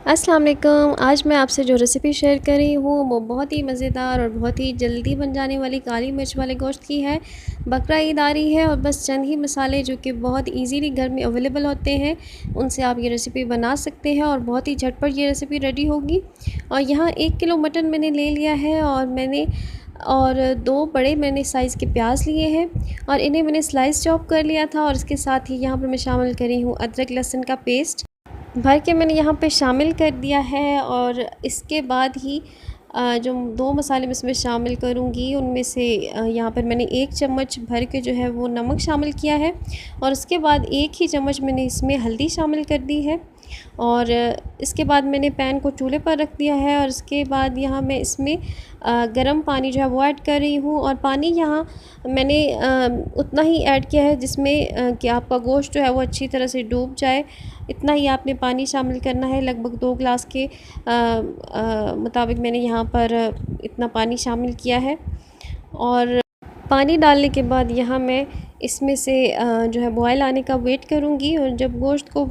अस्सलाम वालेकुम। आज मैं आपसे जो रेसिपी शेयर कर रही हूँ वो बहुत ही मज़ेदार और बहुत ही जल्दी बन जाने वाली काली मिर्च वाले गोश्त की है। बकरा ईद आ रही है और बस चंद ही मसाले जो कि बहुत इजीली घर में अवेलेबल होते हैं उनसे आप ये रेसिपी बना सकते हैं और बहुत ही झटपट ये रेसिपी रेडी होगी। और यहाँ 1 किलो मटन मैंने ले लिया है और 2 बड़े मैंने साइज़ के प्याज लिए हैं और इन्हें मैंने स्लाइस चॉप कर लिया था। और इसके साथ ही यहाँ पर मैं शामिल करी हूँ अदरक लहसुन का पेस्ट भर के मैंने यहाँ पे शामिल कर दिया है। और इसके बाद ही जो 2 मसाले मैं इसमें शामिल करूँगी उनमें से यहाँ पर मैंने 1 चम्मच भर के जो है वो नमक शामिल किया है और उसके बाद 1 ही चम्मच मैंने इसमें हल्दी शामिल कर दी है। और इसके बाद मैंने पैन को चूल्हे पर रख दिया है और इसके बाद यहाँ मैं इसमें गरम पानी जो है वो ऐड कर रही हूँ। और पानी यहाँ मैंने उतना ही ऐड किया है जिसमें कि आपका गोश्त जो है वो अच्छी तरह से डूब जाए। इतना ही आपने पानी शामिल करना है। लगभग 2 गिलास के मुताबिक मैंने यहाँ पर इतना पानी शामिल किया है। और पानी डालने के बाद यहाँ मैं इसमें से जो है बॉयल आने का वेट करूँगी। और जब गोश्त को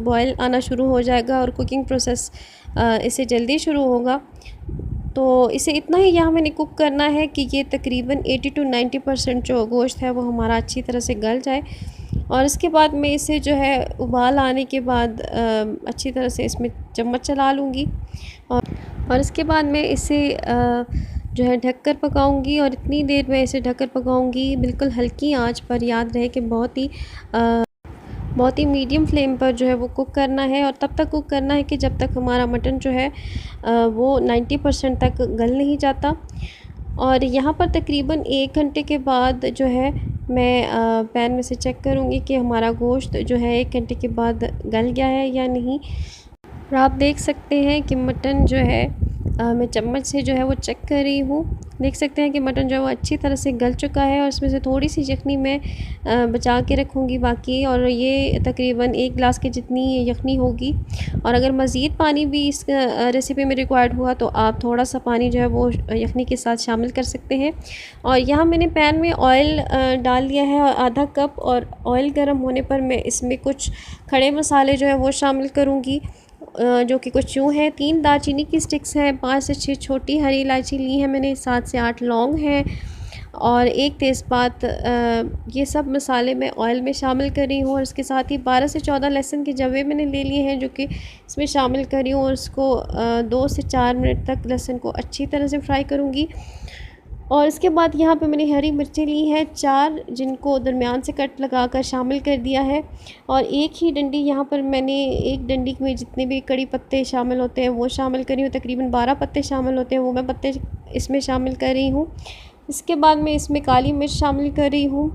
बॉयल आना शुरू हो जाएगा और कुकिंग प्रोसेस इससे जल्दी शुरू होगा तो इसे इतना ही यहाँ मैंने कुक करना है कि ये तकरीबन 80 to 90% जो गोश्त है वो हमारा अच्छी तरह से गल जाए। और इसके बाद मैं इसे जो है उबाल आने के बाद अच्छी तरह से इसमें चम्मच चला लूँगी। और इसके बाद मैं इसे जो है ढककर पकाऊंगी। और इतनी देर मैं इसे ढककर पकाऊंगी बिल्कुल हल्की आंच पर। याद रहे कि बहुत ही मीडियम फ्लेम पर जो है वो कुक करना है। और तब तक कुक करना है कि जब तक हमारा मटन जो है वो 90% तक गल नहीं जाता। और यहाँ पर तकरीबन 1 घंटे के बाद जो है मैं पैन में से चेक करूँगी कि हमारा गोश्त जो है 1 घंटे के बाद गल गया है या नहीं। और आप देख सकते हैं कि मटन जो है मैं चम्मच से जो है वो चेक कर रही हूँ। देख सकते हैं कि मटन जो है वो अच्छी तरह से गल चुका है। और इसमें से थोड़ी सी यखनी मैं बचा के रखूँगी बाकी। और ये तकरीबन 1 गिलास के जितनी यखनी होगी। और अगर मज़ीद पानी भी इस रेसिपी में रिक्वायर्ड हुआ तो आप थोड़ा सा पानी जो है वो यखनी के साथ शामिल कर सकते हैं। और यहाँ मैंने पैन में ऑयल डाल दिया है और आधा कप। और ऑयल गर्म होने पर मैं इसमें कुछ खड़े मसाले जो है वो शामिल करूँगी जो कि कुछ यूँ हैं। 3 दालचीनी की स्टिक्स हैं, 5 से 6 छोटी हरी इलायची ली है मैंने, 7 से 8 लौंग हैं और 1 तेज़पात। ये सब मसाले मैं ऑयल में शामिल कर रही हूँ। और इसके साथ ही 12 से 14 लहसुन के जवे मैंने ले लिए हैं जो कि इसमें शामिल कर रही हूँ। और उसको 2 से 4 मिनट तक लहसुन को अच्छी तरह से फ्राई करूँगी। और इसके बाद यहाँ पे मैंने हरी मिर्चें ली हैं 4 जिनको दरमियान से कट लगाकर शामिल कर दिया है। और 1 ही डंडी यहाँ पर मैंने 1 डंडी में जितने भी कड़ी पत्ते शामिल होते हैं वो शामिल करी हूँ। तकरीबन 12 पत्ते शामिल होते हैं वो मैं पत्ते इसमें शामिल कर रही हूँ। इसके बाद मैं इसमें काली मिर्च शामिल कर रही हूँ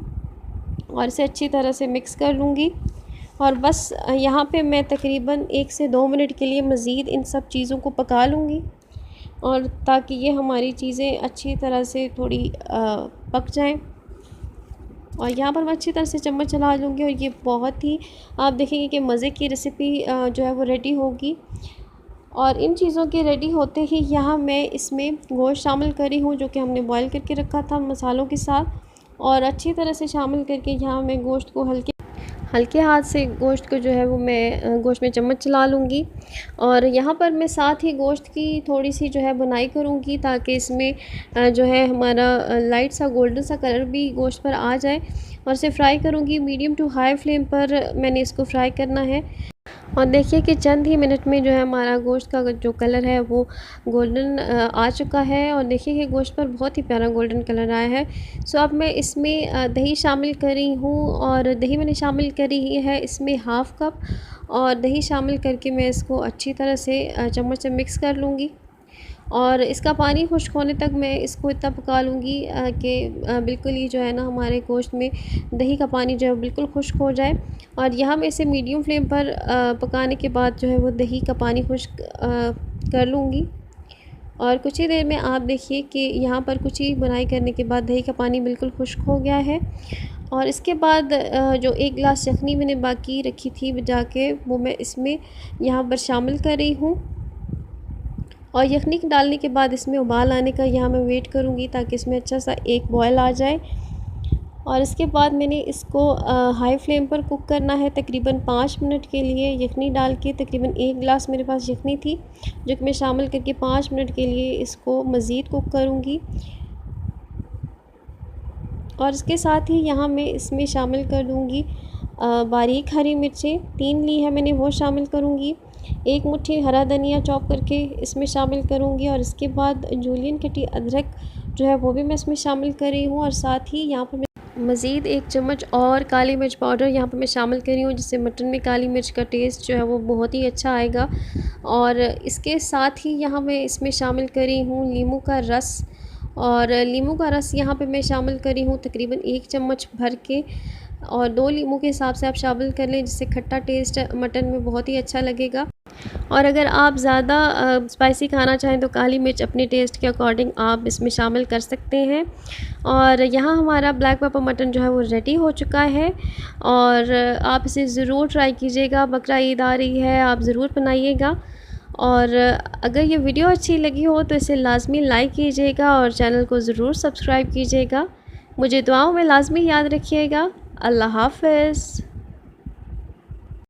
और इसे अच्छी तरह से मिक्स कर लूँगी। और बस यहाँ पे मैं तकरीबन 1 से 2 मिनट के लिए मज़ीद इन सब चीज़ों को पका लूँगी। और ताकि ये हमारी चीज़ें अच्छी तरह से थोड़ी पक जाएं। और यहाँ पर मैं अच्छी तरह से चम्मच चला लूँगी और ये बहुत ही आप देखेंगे कि मज़े की रेसिपी जो है वो रेडी होगी। और इन चीज़ों के रेडी होते ही यहाँ मैं इसमें गोश्त शामिल करी हूँ जो कि हमने बॉईल करके रखा था मसालों के साथ। और अच्छी तरह से शामिल करके यहाँ मैं गोश्त को हल्के हाथ से गोश्त को जो है वो मैं गोश्त में चम्मच चला लूँगी। और यहाँ पर मैं साथ ही गोश्त की थोड़ी सी जो है बुनाई करूँगी ताकि इसमें जो है हमारा लाइट सा गोल्डन सा कलर भी गोश्त पर आ जाए। और इसे फ्राई करूँगी मीडियम टू हाई फ्लेम पर मैंने इसको फ्राई करना है। और देखिए कि चंद ही मिनट में जो है हमारा गोश्त का जो कलर है वो गोल्डन आ चुका है। और देखिए कि गोश्त पर बहुत ही प्यारा गोल्डन कलर आया है। सो अब मैं इसमें दही शामिल कर रही हूँ। और दही मैंने शामिल करी है इसमें हाफ़ कप। और दही शामिल करके मैं इसको अच्छी तरह से चम्मच से मिक्स कर लूँगी। और इसका पानी खुश्क होने तक मैं इसको इतना पका लूँगी कि बिल्कुल ही जो है ना हमारे गोश्त में दही का पानी जो है बिल्कुल खुश्क हो जाए। और यहाँ मैं इसे मीडियम फ्लेम पर पकाने के बाद जो है वो दही का पानी खुश्क कर लूँगी। और कुछ ही देर में आप देखिए कि यहाँ पर कुछ ही बुनाई करने के बाद दही का पानी बिल्कुल खुश्क हो गया है। और इसके बाद जो 1 गिलास यखनी मैंने बाकी रखी थी बचा के वो मैं इसमें यहाँ पर शामिल कर रही हूँ। और यखनी डालने के बाद इसमें उबाल आने का यहाँ मैं वेट करूँगी ताकि इसमें अच्छा सा एक बॉयल आ जाए। और इसके बाद मैंने इसको हाई फ्लेम पर कुक करना है तकरीबन 5 मिनट के लिए। यखनी डाल के तकरीबन 1 गिलास मेरे पास यखनी थी जो कि मैं शामिल करके 5 मिनट के लिए इसको मज़ीद कुक करूँगी। और इसके साथ ही यहाँ मैं इसमें शामिल कर दूँगी बारीक हरी मिर्चें 3 ली है मैंने, वो शामिल करूँगी। 1 मुट्ठी हरा धनिया चॉप करके इसमें शामिल करूँगी। और इसके बाद जूलियन कटी अदरक जो है वो भी मैं इसमें शामिल कर रही हूँ। और साथ ही यहाँ पर मैं मज़ीद 1 चम्मच और काली मिर्च पाउडर यहाँ पर मैं शामिल कर रही हूँ, जिससे मटन में काली मिर्च का टेस्ट जो है वो बहुत ही अच्छा आएगा। और इसके साथ ही यहाँ मैं इसमें शामिल कर रही हूँ नींबू का रस। और नींबू का रस यहाँ पे मैं शामिल करी हूँ तकरीबन 1 चम्मच भर के, और 2 नींबू के हिसाब से आप शामिल कर लें, जिससे खट्टा टेस्ट मटन में बहुत ही अच्छा लगेगा। और अगर आप ज़्यादा स्पाइसी खाना चाहें तो काली मिर्च अपने टेस्ट के अकॉर्डिंग आप इसमें शामिल कर सकते हैं। और यहाँ हमारा ब्लैक पेपर मटन जो है वो रेडी हो चुका है, और आप इसे ज़रूर ट्राई कीजिएगा। बकरा ईद आ रही है, आप ज़रूर बनाइएगा। और अगर ये वीडियो अच्छी लगी हो तो इसे लाज़मी लाइक कीजिएगा और चैनल को ज़रूर सब्सक्राइब कीजिएगा। मुझे दुआओं में लाज़मी याद रखिएगा। अल्लाह हाफ़िज़।